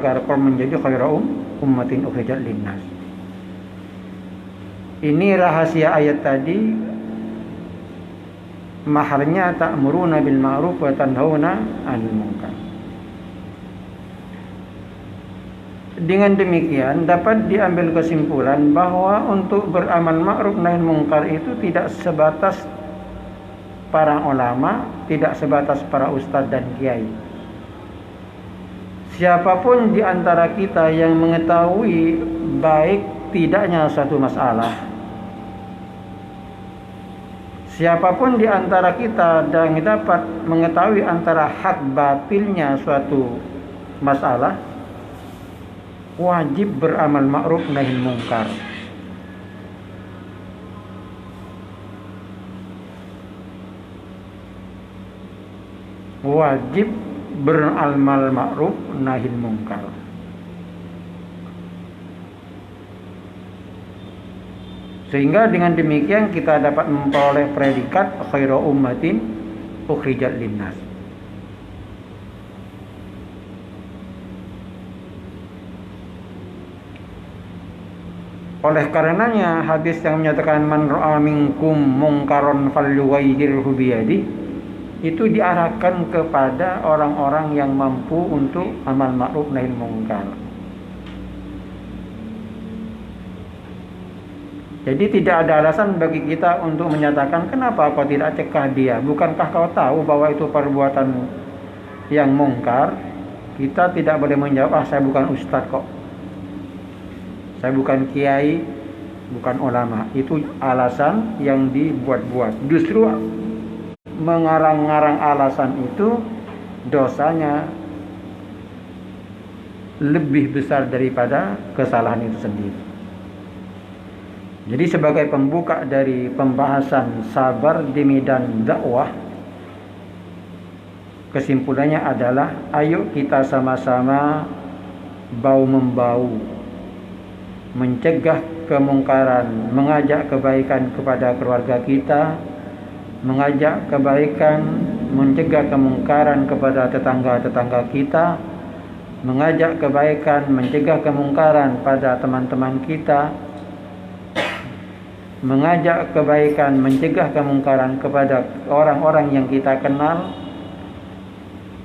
agar kau menjadi khairu ummatin ukhrijat linnas. Ini rahasia ayat tadi. Maharnya ta'muruna bil ma'ruf wa tanhauna 'anil munkar. Dengan demikian dapat diambil kesimpulan bahwa untuk beramal ma'ruf nahi munkar itu tidak sebatas para ulama, tidak sebatas para ustadz dan kiai. Siapapun di antara kita yang mengetahui baik tidaknya suatu masalah, siapapun di antara kita yang dapat mengetahui antara hak batilnya suatu masalah, wajib beramal ma'ruf nahi munkar. Wajib beramal ma'ruf nahi munkar. Sehingga dengan demikian kita dapat memperoleh predikat khairu ummatin ukhrijat linnas. Oleh karenanya hadis yang menyatakan man ra'a minkum munkaron falyughayyirhu biyadihi itu diarahkan kepada orang-orang yang mampu untuk amal ma'ruf nahi munkar. Jadi tidak ada alasan bagi kita untuk menyatakan kenapa kau tidak cegah dia. Bukankah kau tahu bahwa itu perbuatan yang mungkar? Kita tidak boleh menjawab, saya bukan ustadz kok, saya bukan kiai, bukan ulama. Itu alasan yang dibuat-buat. Justru mengarang-ngarang alasan itu dosanya lebih besar daripada kesalahan itu sendiri. Jadi sebagai pembuka dari pembahasan sabar di medan dakwah, kesimpulannya adalah ayo kita sama-sama bau-membau mencegah kemungkaran, mengajak kebaikan kepada keluarga kita, mengajak kebaikan, mencegah kemungkaran kepada tetangga-tetangga kita, mengajak kebaikan, mencegah kemungkaran pada teman-teman kita, mengajak kebaikan, mencegah kemungkaran kepada orang-orang yang kita kenal,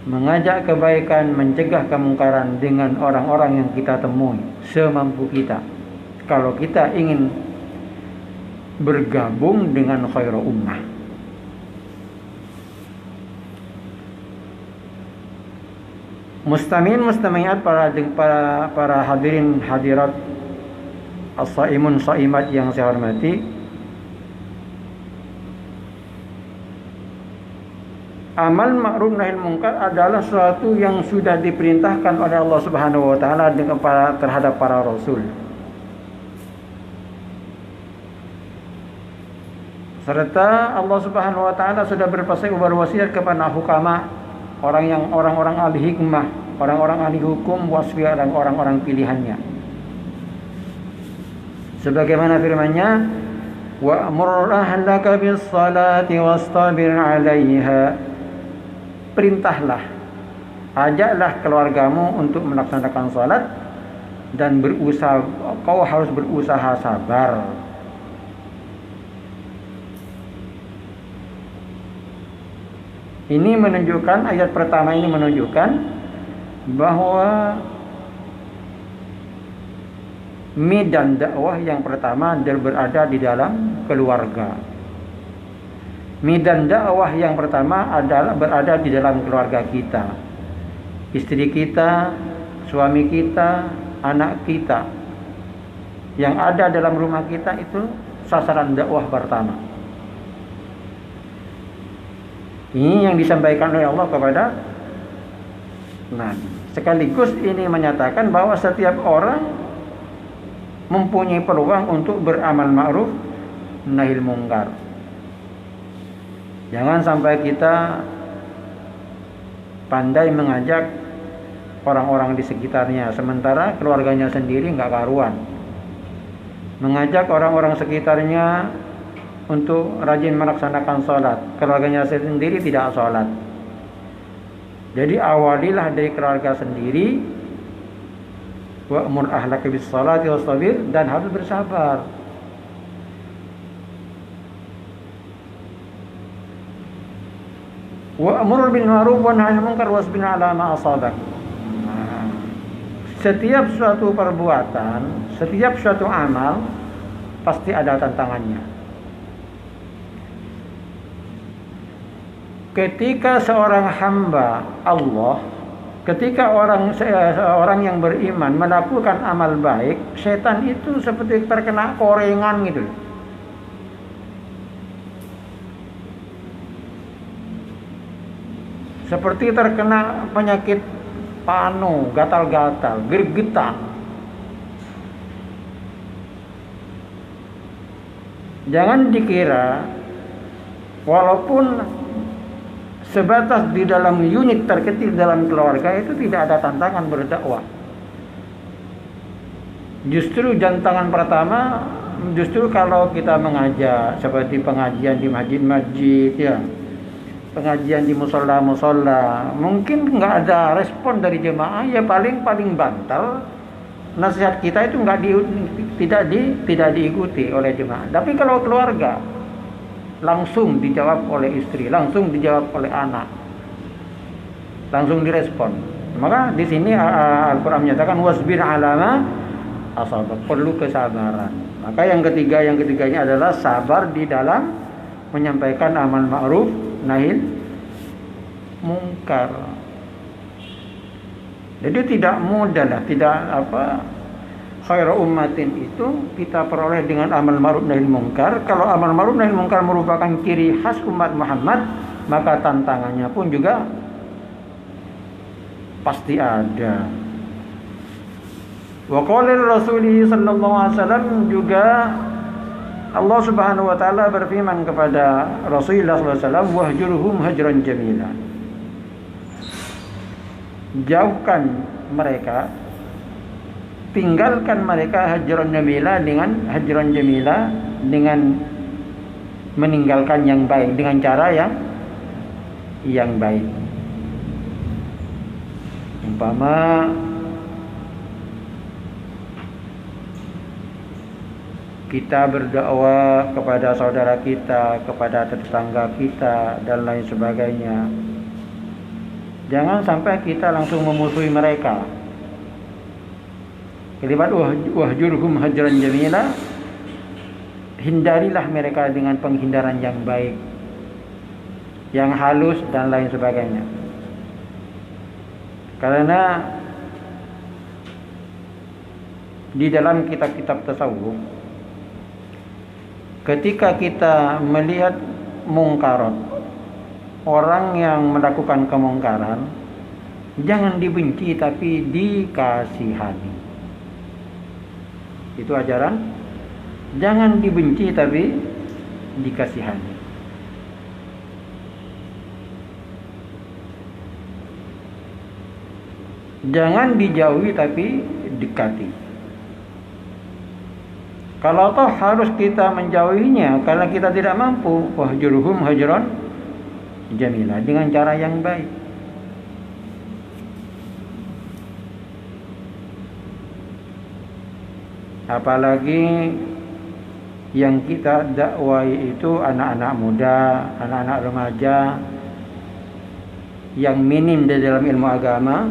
mengajak kebaikan, mencegah kemungkaran dengan orang-orang yang kita temui semampu kita. Kalau kita ingin bergabung dengan khairu ummah. Mustami'at para hadirin hadirat as-saimun saimat yang saya hormati, amal ma'ruf nahi munkar adalah sesuatu yang sudah diperintahkan oleh Allah Subhanahu wa taala terhadap para rasul. Serta Allah Subhanahu wa taala sudah berwasiat kepada hukama, orang-orang ahli hikmah, orang-orang ahli hukum, wasfiyah dan orang-orang pilihannya. Sebagaimana firman-Nya, wa'mur ahlaka bis-salati wastabir 'alaiha. Perintahlah, ajaklah keluargamu untuk melaksanakan salat dan kau harus berusaha sabar. Ini menunjukkan, ayat pertama ini menunjukkan bahwa medan dakwah yang pertama berada di dalam keluarga. Medan dakwah yang pertama adalah berada di dalam keluarga kita. Istri kita, suami kita, anak kita. Yang ada dalam rumah kita itu sasaran dakwah pertama. Ini yang disampaikan oleh Allah kepada Nabi. Sekaligus ini menyatakan bahwa setiap orang mempunyai peluang untuk beramal ma'ruf nahi munkar. Jangan sampai kita pandai mengajak orang-orang di sekitarnya, sementara keluarganya sendiri nggak karuan. Mengajak orang-orang sekitarnya untuk rajin melaksanakan sholat, keluarganya sendiri tidak sholat. Jadi awalilah dari keluarga sendiri, wa'mur ahlaka bis salati wastabir, dan harus bersabar. Wa'mur bil ma'ruf wa nahy 'anil munkar wasbir 'ala ma asabak. Setiap suatu perbuatan, setiap suatu amal pasti ada tantangannya. Ketika seorang hamba Allah, ketika seorang yang beriman melakukan amal baik, setan itu seperti terkena korengan gitu. Seperti terkena penyakit panu, gatal-gatal, gergetan. Jangan dikira walaupun sebatas di dalam unit terkecil dalam keluarga itu tidak ada tantangan berdakwah. Justru tantangan pertama kalau kita mengajak seperti pengajian di masjid-masjid ya, pengajian di musola, mungkin nggak ada respon dari jemaah, ya paling bantal. Nasihat kita itu tidak diikuti oleh jemaah. Tapi kalau keluarga langsung dijawab oleh istri, langsung dijawab oleh anak, langsung direspon. Maka di sini Al-Quran menyatakan wasbir 'ala ma asabak, perlu kesabaran. Maka yang ketiganya adalah sabar di dalam menyampaikan amal ma'ruf nahi mungkar. Jadi tidak mudah lah, khairu ummatin itu kita peroleh dengan amal ma'ruf nahi mungkar. Kalau amal ma'ruf nahi mungkar merupakan ciri khas umat Muhammad, maka tantangannya pun juga pasti ada. Wa qala Rasulullah sallallahu alaihi wasallam, juga Allah Subhanahu wa taala berfirman kepada Rasulullah sallallahu alaihi wasallam, wahjurhum hajran jamila. Jauhkan mereka, tinggalkan mereka hajran jamila dengan meninggalkan yang baik, dengan cara yang baik. Umpama kita berdakwah kepada saudara kita, kepada tetangga kita, dan lain sebagainya, jangan sampai kita langsung memusuhi mereka. Kalimat wahjurhum hajran jamila, hindarilah mereka dengan penghindaran yang baik, yang halus dan lain sebagainya. Karena di dalam kitab-kitab tasawuf, ketika kita melihat mungkarat, orang yang melakukan kemungkaran, jangan dibenci tapi dikasihani. Itu ajaran. Jangan dibenci tapi dikasihani. Jangan dijauhi tapi dekati. Kalau toh harus kita menjauhinya karena kita tidak mampu, wahjurhum hajran jamila, dengan cara yang baik. Apalagi yang kita dakwai itu anak-anak muda, anak-anak remaja yang minim di dalam ilmu agama,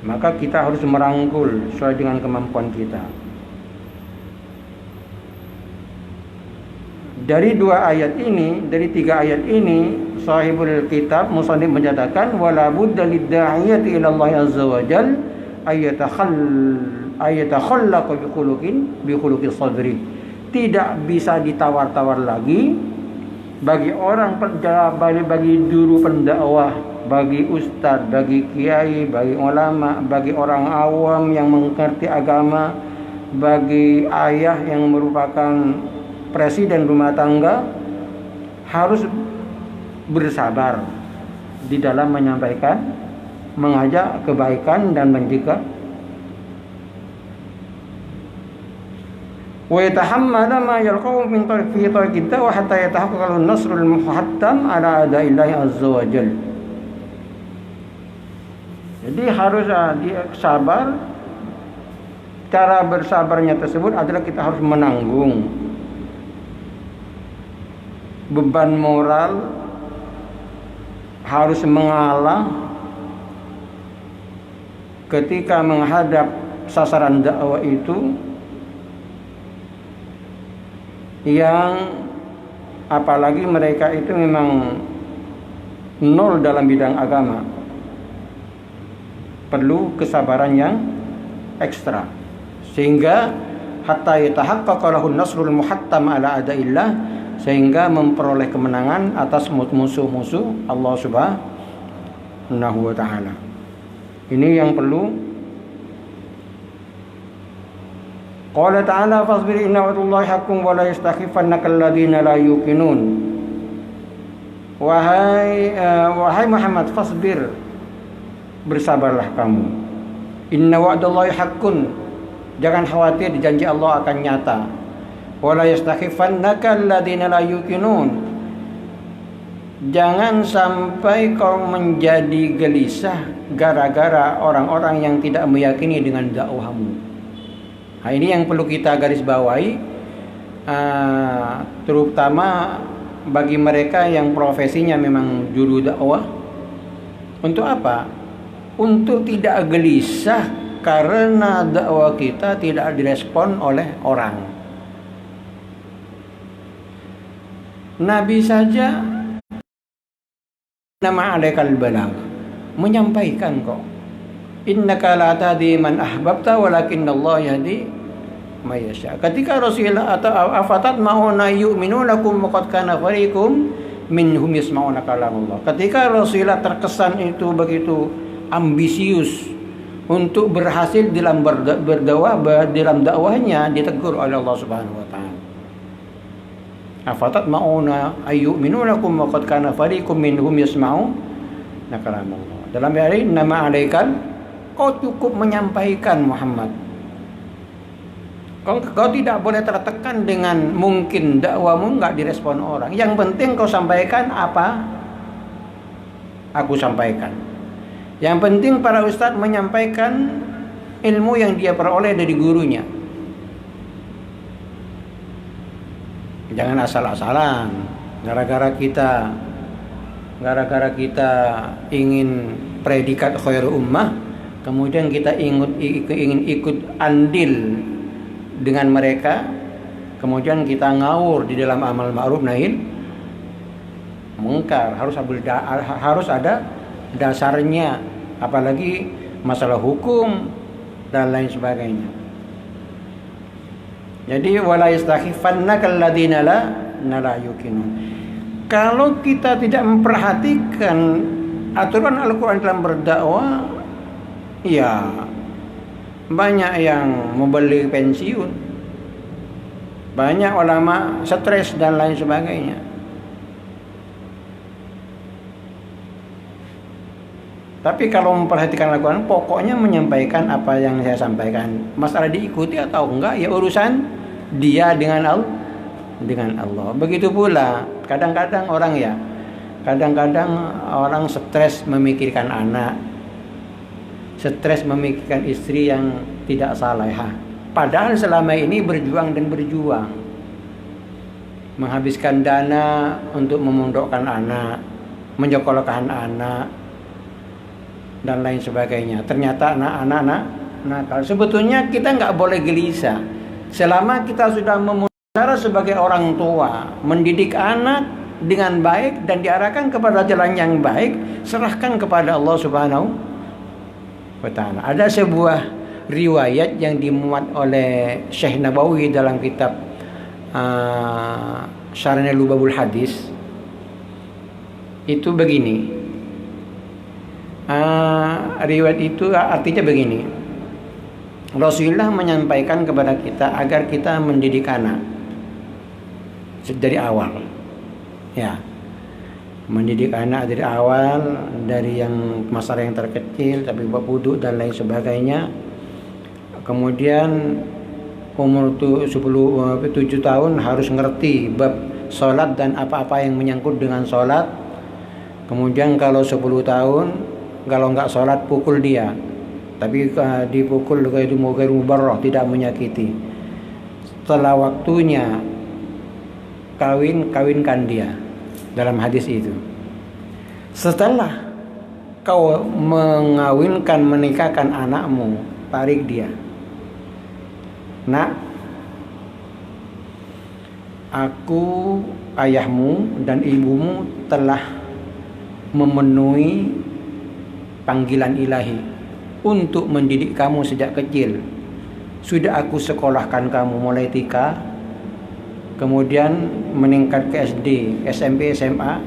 maka kita harus merangkul sesuai dengan kemampuan kita. Dari tiga ayat ini, sahibul kitab musannif menyatakan wala budda lid-da'iyati ila Allah azza wa jal ayatakhallaqa bi khuluqis sadri. Tidak bisa ditawar-tawar lagi bagi bagi juru pendakwah, bagi ustadz, bagi kiai, bagi ulama, bagi orang awam yang mengerti agama, bagi ayah yang merupakan presiden rumah tangga, harus bersabar di dalam menyampaikan, mengajak kebaikan dan mencegah. Wa yatahammala ma yalqahu min fi tariqillah wa hatta yatahaqqaqa an-nasrul muhattam ala ada'illahi azza wa jalla. Jadi harus dia sabar. Cara bersabarnya tersebut adalah kita harus menanggung beban moral, harus mengalah ketika menghadap sasaran dakwah itu yang apalagi mereka itu memang nol dalam bidang agama. Perlu kesabaran yang ekstra sehingga hatta yatahaqqaqa lahu nasrul muhattam ala adaillah, sehingga memperoleh kemenangan atas musuh-musuh Allah Subhanahu wa taala. Ini yang perlu. Qala ta'ala fasbir inna wa'dallahi haqqun wa la yastakhifannaka alladhina la yuqinun. Wahai Muhammad, fasbir, bersabarlah kamu. Inna wa'dallahi haqqun, jangan khawatir, janji Allah akan nyata. Wala yastakhifannaka alladziina la yuqinun, jangan sampai kau menjadi gelisah gara-gara orang-orang yang tidak meyakini dengan dakwahmu. Nah, ini yang perlu kita garis bawahi, terutama bagi mereka yang profesinya memang juru dakwah. Untuk apa? Untuk tidak gelisah karena dakwah kita tidak direspon oleh orang. Nabi saja nama alaikal balagh, menyampaikan kok. Innaka la tahdi man ahbabta walakinnallaha yahdi may yasha. Ketika Rasulullah atau afatat ma'una yu'minu lakum qad kana fariqum minhum yasma'una kalamullah. Ketika Rasulullah terkesan itu begitu ambisius untuk berhasil dalam dalam dakwahnya, ditegur oleh Allah Subhanahu wa taala. Afatat ma'una ayyuminu lakum wa qad kana fariqum minhum yasma'una kalamullah. Dalam hari nama alaikal, kau cukup menyampaikan Muhammad. Kau tidak boleh tertekan dengan mungkin dakwamu enggak direspon orang. Yang penting kau sampaikan apa aku sampaikan. Yang penting para ustadz menyampaikan ilmu yang dia peroleh dari gurunya. Jangan asal-asalan. Gara-gara kita ingin predikat khairul ummah, kemudian kita ingin ikut andil dengan mereka, kemudian kita ngawur di dalam amal ma'ruf nahi munkar. Harus ada dasarnya, apalagi masalah hukum dan lain sebagainya. Jadi wala yastakhifannaka alladziina la yuqinun. Kalau kita tidak memperhatikan aturan Al-Qur'an dalam berdakwah, ya banyak yang membeli pensiun, banyak ulama stres dan lain sebagainya. Tapi kalau memperhatikan Al-Quran, pokoknya menyampaikan apa yang saya sampaikan. Masalah diikuti atau enggak, ya urusan dia dengan Allah. Begitu pula kadang-kadang orang stres memikirkan anak, stres memikirkan istri yang tidak salehah. Padahal selama ini berjuang, menghabiskan dana untuk memondokkan anak, menyekolahkan anak, dan lain sebagainya. Ternyata anak-anak nakal. Sebetulnya kita nggak boleh gelisah selama kita sudah cara sebagai orang tua mendidik anak dengan baik dan diarahkan kepada jalan yang baik, serahkan kepada Allah Subhanahu wa taala. Ada sebuah riwayat yang dimuat oleh Syekh Nabawi dalam kitab Syarah Lubabul Hadis. Itu begini. Riwayat itu artinya begini. Rasulullah menyampaikan kepada kita agar kita mendidik anak dari awal. Ya. Mendidik anak dari awal, dari yang masalah yang terkecil sampai bab wudu dan lain sebagainya. Kemudian umur 7 tahun harus ngerti bab salat dan apa-apa yang menyangkut dengan salat. Kemudian kalau 10 tahun kalau nggak sholat pukul dia. Tapi dipukul ghairu mubarrah, tidak menyakiti. Setelah waktunya kawinkan dia, dalam hadis itu. Setelah kau menikahkan anakmu, tarik dia. Nak, aku, ayahmu dan ibumu telah memenuhi panggilan ilahi untuk mendidik kamu sejak kecil. Sudah aku sekolahkan kamu mulai TK, kemudian meningkat ke SD, SMP, SMA,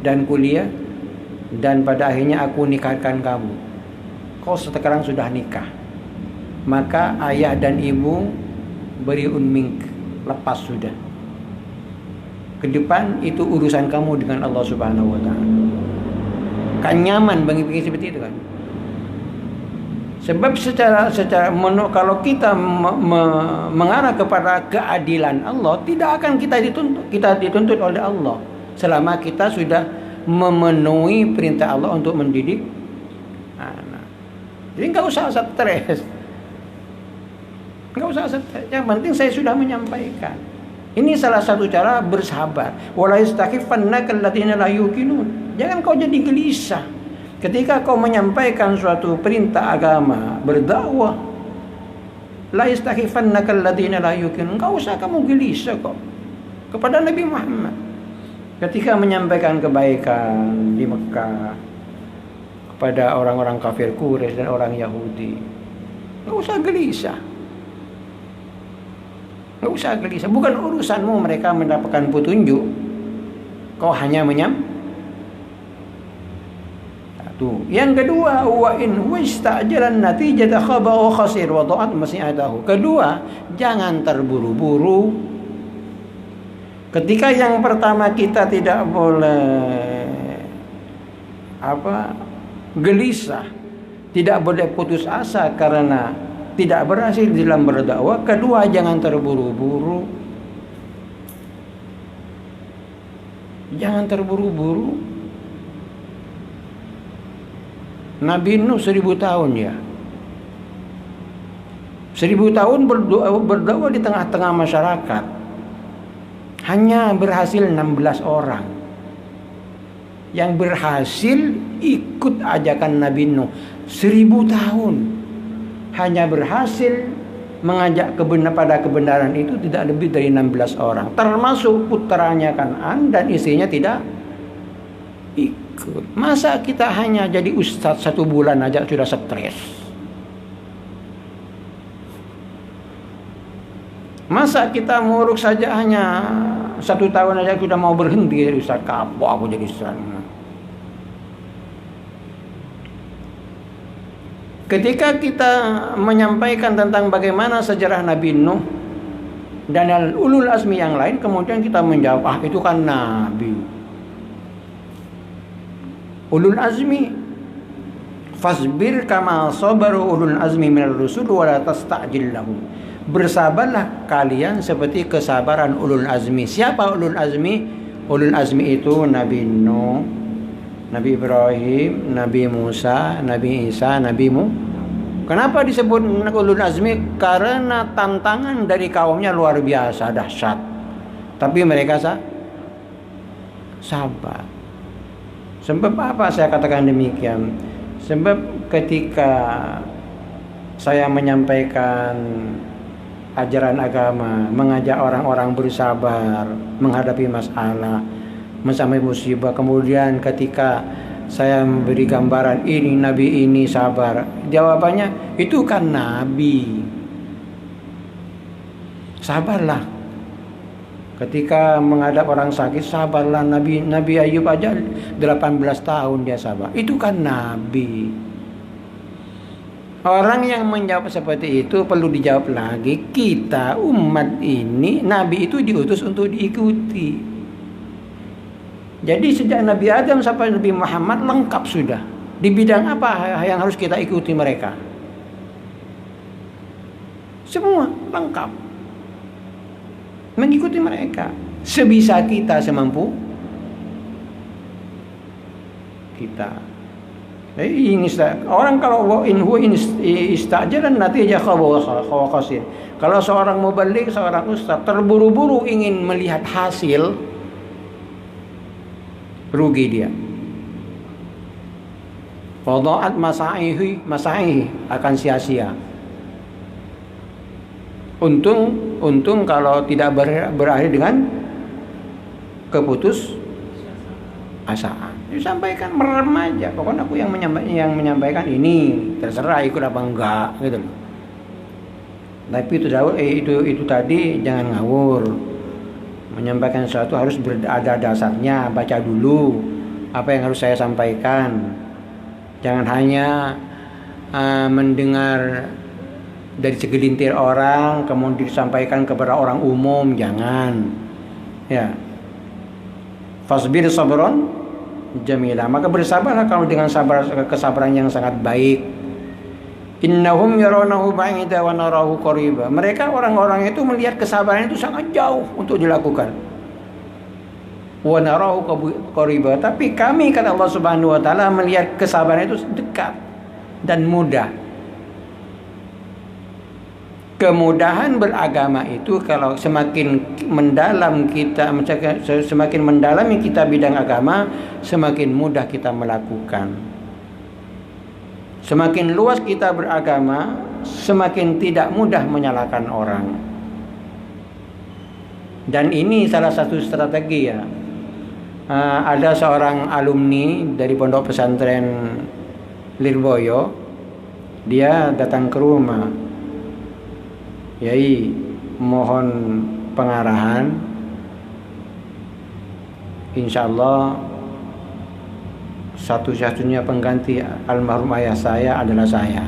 dan kuliah, dan pada akhirnya aku nikahkan kamu. Kau sekarang sudah nikah, maka ayah dan ibu beriun mink, lepas sudah. Ke depan itu urusan kamu dengan Allah Subhanahu wa taala. Kan nyaman bagi seperti itu kan. Sebab secara kalau kita mengarah kepada keadilan Allah, tidak akan kita dituntut oleh Allah selama kita sudah memenuhi perintah Allah untuk mendidik anak. Jadi enggak usah stres. Enggak usah stres. Yang penting saya sudah menyampaikan. Ini salah satu cara bersabar. Wala yastakifannaka alladziina la yuqinun. Jangan kau jadi gelisah ketika kau menyampaikan suatu perintah agama, berdakwah. La yastakifannaka alladziina la yuqinun. Enggak usah kamu gelisah kok kepada Nabi Muhammad. Ketika menyampaikan kebaikan di Mekah kepada orang-orang kafir Quraisy dan orang Yahudi, enggak usah gelisah. Enggak usah gelisah. Bukan urusanmu mereka mendapatkan petunjuk. Kau hanya Satu. Yang kedua, wa in wastajalan natijata khaba wa khasir wa ta'at masyi'atahu. Kedua, jangan terburu-buru. Ketika yang pertama kita tidak boleh gelisah, tidak boleh putus asa karena tidak berhasil dalam berdakwah. Kedua, jangan terburu-buru. Jangan terburu-buru. Nabi Nuh 1000 tahun ya. 1000 tahun berdakwah di tengah-tengah masyarakat. Hanya berhasil 16 orang. Yang berhasil ikut ajakan Nabi Nuh 1000 tahun. Hanya berhasil mengajak pada kebenaran itu tidak lebih dari 16 orang. Termasuk putranya Kan'an dan istrinya tidak ikut. Masa kita hanya jadi ustadz 1 bulan aja sudah stres? Masa kita muruk saja hanya 1 tahun aja sudah mau berhenti jadi ustadz? Kapok aku jadi ustadz. Ketika kita menyampaikan tentang bagaimana sejarah Nabi Nuh dan ulul azmi yang lain, kemudian kita menjawab, itu kan Nabi. Ulul azmi, fasbir kama sabaru ulul azmi minar rusul wa la tasta'jil lahum. Bersabarlah kalian seperti kesabaran ulul azmi. Siapa ulul azmi? Ulul azmi itu Nabi Nuh, Nabi Ibrahim, Nabi Musa, Nabi Isa, Nabi Kenapa disebut ulul azmi? Karena tantangan dari kaumnya luar biasa, dahsyat. Tapi mereka sabar. Sebab apa saya katakan demikian? Sebab ketika saya menyampaikan ajaran agama, mengajak orang-orang bersabar menghadapi masalah, mensamai musibah, kemudian ketika saya memberi gambaran ini Nabi ini sabar, jawabannya itu kan Nabi. Sabarlah. Ketika menghadap orang sakit, sabarlah. Nabi Ayub aja 18 tahun dia sabar. Itu kan Nabi. Orang yang menjawab seperti itu perlu dijawab lagi. Kita umat ini, Nabi itu diutus untuk diikuti. Jadi sejak Nabi Adam sampai Nabi Muhammad lengkap sudah. Di bidang apa yang harus kita ikuti mereka? Semua lengkap. Mengikuti mereka. Sebisa kita, semampu kita. Ini orang kalau in huwa istajalan natijah khawasir. Kalau seorang mubalik, seorang ustaz terburu-buru ingin melihat hasil, rugi dia. Wada'at masaihi akan sia-sia. Untung kalau tidak berakhir dengan keputus asaan. Disampaikan merem aja. Pokoknya aku yang menyampaikan ini, terserah ikut apa enggak gitu loh. Tapi itu tadi jangan ngawur. Menyampaikan sesuatu harus ada dasarnya, baca dulu apa yang harus saya sampaikan. Jangan hanya mendengar dari segelintir orang kemudian disampaikan kepada orang umum, jangan. Ya. Fasbir sabron jamilah. Maka bersabarlah kalau dengan kesabaran yang sangat baik. Innahum yarawnahu ba'ida wa narahu qariba. Mereka orang-orang itu melihat kesabaran itu sangat jauh untuk dilakukan. Wa narahu qariba. Tapi kami kata Allah Subhanahu wa taala melihat kesabaran itu dekat dan mudah. Kemudahan beragama itu kalau semakin mendalami kita bidang agama, semakin mudah kita melakukan. Semakin luas kita beragama, semakin tidak mudah menyalahkan orang. Dan ini salah satu strategi ya. Ada seorang alumni dari pondok pesantren Lirboyo, dia datang ke rumah. Yai, mohon pengarahan. Insya Allah satu-satunya pengganti almarhum ayah saya adalah saya.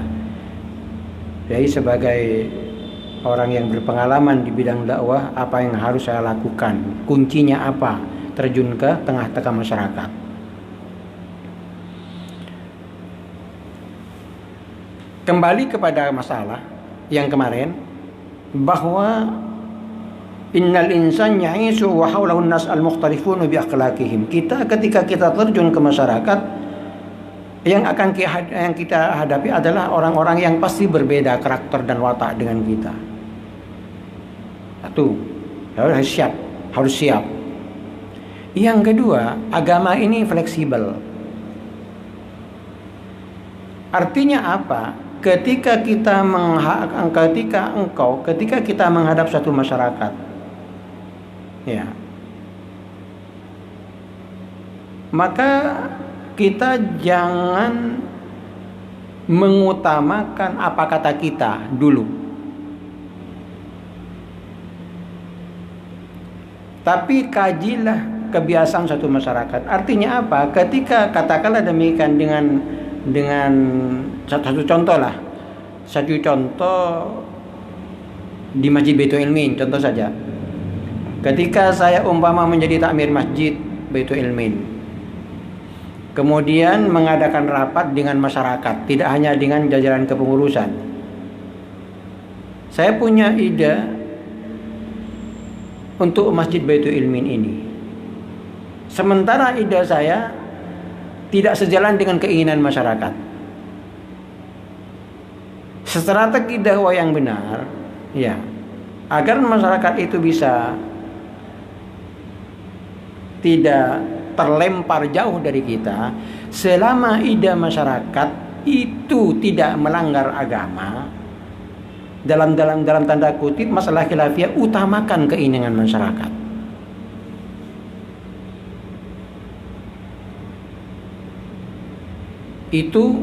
Yai sebagai orang yang berpengalaman di bidang dakwah, apa yang harus saya lakukan? Kuncinya apa? Terjun ke tengah-tengah masyarakat. Kembali kepada masalah yang kemarin, bahwa innal insan ya'isu wa hawlahu an-nas al-mukhtalifun bi akhlaqihim. Ketika kita terjun ke masyarakat, yang kita hadapi adalah orang-orang yang pasti berbeda karakter dan watak dengan kita. Satu, harus siap. Yang kedua, agama ini fleksibel. Artinya apa? Ketika kita menghadap satu masyarakat, ya, maka kita jangan mengutamakan apa kata kita dulu, tapi kajilah kebiasaan satu masyarakat. Artinya apa? Ketika katakanlah demikian dengan satu contoh di Masjid Baitul Ilmin, contoh saja. Ketika saya umpama menjadi takmir Masjid Baitul Ilmin, kemudian mengadakan rapat dengan masyarakat, tidak hanya dengan jajaran kepengurusan. Saya punya ide untuk Masjid Baitul Ilmin ini. Sementara ide saya tidak sejalan dengan keinginan masyarakat. Strategi dakwah yang benar, ya, agar masyarakat itu bisa tidak terlempar jauh dari kita, selama ide masyarakat itu tidak melanggar agama, dalam tanda kutip masalah khilafiyah, utamakan keinginan masyarakat. Itu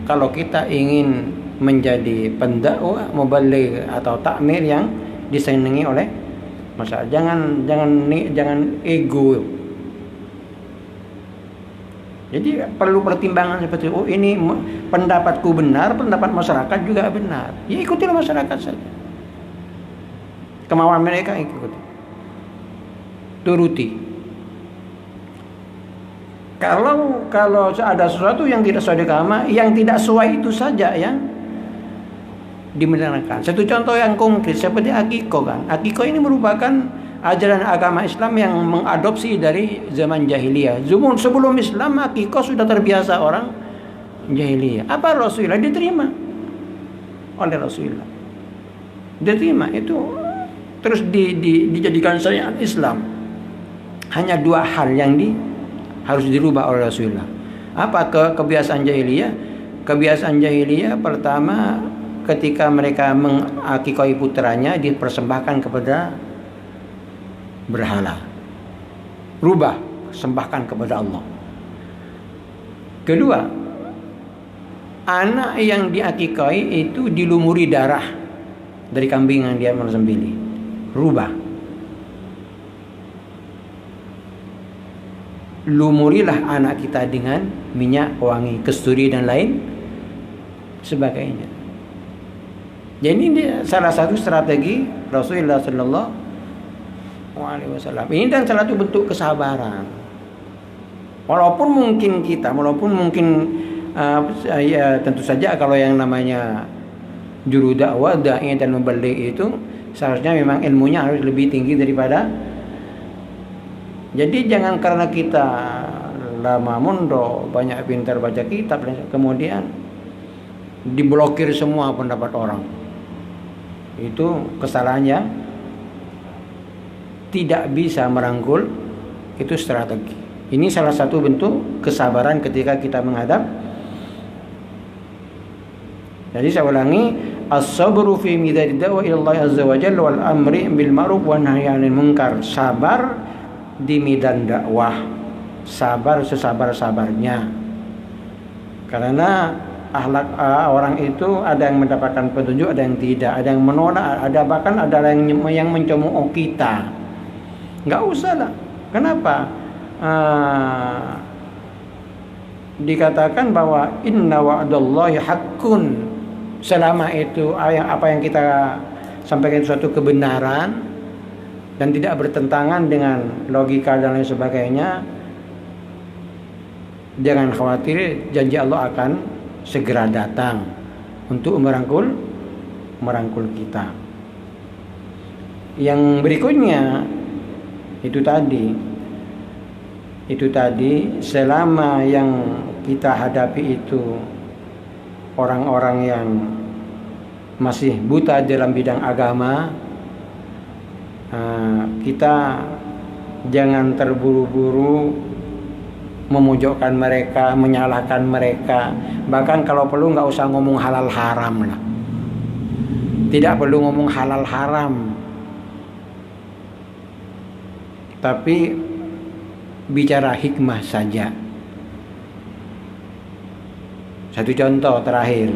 kalau kita ingin menjadi pendakwah, mubaligh atau takmir yang disenangi oleh masyarakat. Jangan ego. Jadi perlu pertimbangan seperti ini pendapatku benar, pendapat masyarakat juga benar. Ya ikutilah masyarakat saja. Kemauan mereka ikuti. Turuti. Kalau ada sesuatu yang tidak sesuai dengan agama, yang tidak sesuai itu saja yang dibenarkan. Satu contoh yang konkret seperti akikoh kan. Akikoh ini merupakan ajaran agama Islam yang mengadopsi dari zaman jahiliyah. Sebelum Islam, akikoh sudah terbiasa orang jahiliyah. Apa Rasulullah diterima oleh Rasulullah. Diterima itu terus dijadikan syariat Islam. Hanya dua hal yang harus dirubah oleh Rasulullah. Apa kebiasaan jahiliyah? Kebiasaan jahiliyah pertama ketika mereka mengakikoi putranya dipersembahkan kepada berhala. Rubah, sembahkan kepada Allah. Kedua, anak yang diakikoi itu dilumuri darah dari kambing yang dia sembelih. Rubah. Lumurilah anak kita dengan minyak wangi, kasturi dan lain sebagainya. Jadi ini salah satu strategi Rasulullah Sallallahu Alaihi Wasallam. Ini dan salah satu bentuk kesabaran. Walaupun mungkin ya tentu saja kalau yang namanya juru dakwah, dai dan mubaligh itu seharusnya memang ilmunya harus lebih tinggi daripada. Jadi jangan karena kita lama mondok, banyak pintar baca kitab, kemudian diblokir semua pendapat orang. Itu kesalahannya, tidak bisa merangkul, itu strategi. Ini salah satu bentuk kesabaran ketika kita menghadap. Jadi saya ulangi, as-sabru fi midad da'wa ila Allah azza wa jalla wal amri bil ma'ruf wan nahyi 'anil munkar. Sabar di medan dakwah, sabar sesabar-sabarnya. Karena akhlak orang itu ada yang mendapatkan petunjuk, ada yang tidak, ada yang menolak, ada bahkan ada yang mencemooh kita. Enggak usah lah. Kenapa? Dikatakan bahwa inna wa'dallahi haqqun. Selama itu apa yang kita sampaikan suatu kebenaran dan tidak bertentangan dengan logika dan lain sebagainya, jangan khawatir, janji Allah akan segera datang untuk merangkul kita. Yang berikutnya itu tadi selama yang kita hadapi itu orang-orang yang masih buta dalam bidang agama, kita jangan terburu-buru memojokkan mereka, menyalahkan mereka. Bahkan kalau perlu nggak usah ngomong halal haram lah. Tidak perlu ngomong halal haram, tapi bicara hikmah saja. Satu contoh terakhir,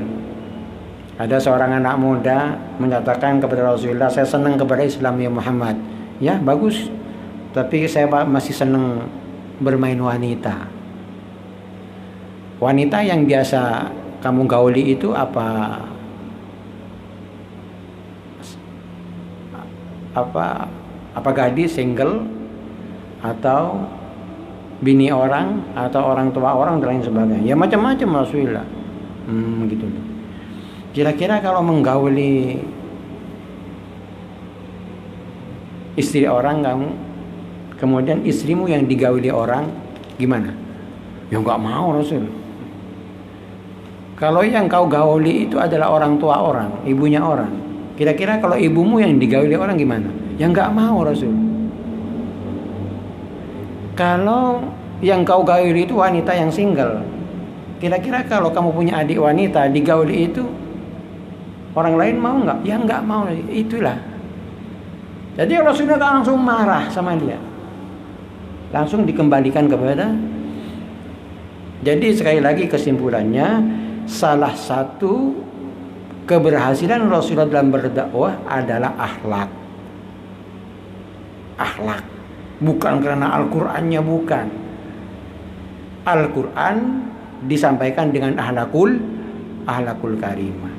ada seorang anak muda menyatakan kepada Rasulullah, saya senang kepada Islam ya Muhammad. Ya bagus, tapi saya masih senang bermain wanita. Wanita yang biasa kamu gauli itu apa gadis single atau bini orang atau orang tua orang dan lain sebagainya. Ya macam-macam Rasulullah. Gitu. Kira-kira kalau menggauli istri orang kamu, kemudian istrimu yang digauli orang, gimana? Ya nggak mau Rasul. Kalau yang kau gauli itu adalah orang tua orang, ibunya orang, kira-kira kalau ibumu yang digauli orang gimana? Ya nggak mau Rasul. Kalau yang kau gauli itu wanita yang single, kira-kira kalau kamu punya adik wanita digauli itu orang lain mau nggak? Ya nggak mau. Itulah. Jadi Rasulullah langsung marah sama dia, langsung dikembalikan kepada. Jadi sekali lagi kesimpulannya, salah satu keberhasilan Rasulullah dalam berdakwah adalah akhlak. Akhlak, bukan karena Al-Qur'annya, bukan. Al-Qur'an disampaikan dengan akhlakul karimah.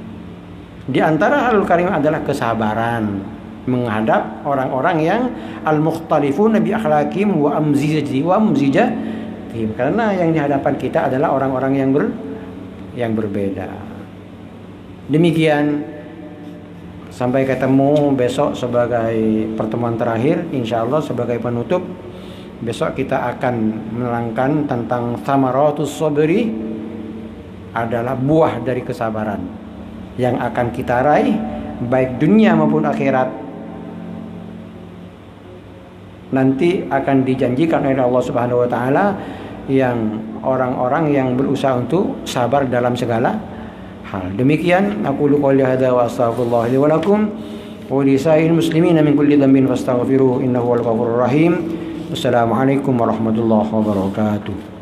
Di antara akhlakul karimah adalah kesabaran menghadap orang-orang yang al-mukhtalifun bi akhlaqihim wa amzijatihim, karena yang di hadapan kita adalah orang-orang yang berbeda. Demikian, sampai ketemu besok sebagai pertemuan terakhir, insyaallah sebagai penutup. Besok kita akan menerangkan tentang thamaratus sabri adalah buah dari kesabaran yang akan kita raih baik dunia maupun akhirat. Nanti akan dijanjikan oleh Allah Subhanahu wa taala yang orang-orang yang berusaha untuk sabar dalam segala hal. Demikian aku qouli hadza wa astaghfirullah li wa lakum wa li sa'il muslimina min kulli dhanbin fastaghfiruhu innahu wal ghafurur rahim. Wassalamualaikum warahmatullahi wabarakatuh.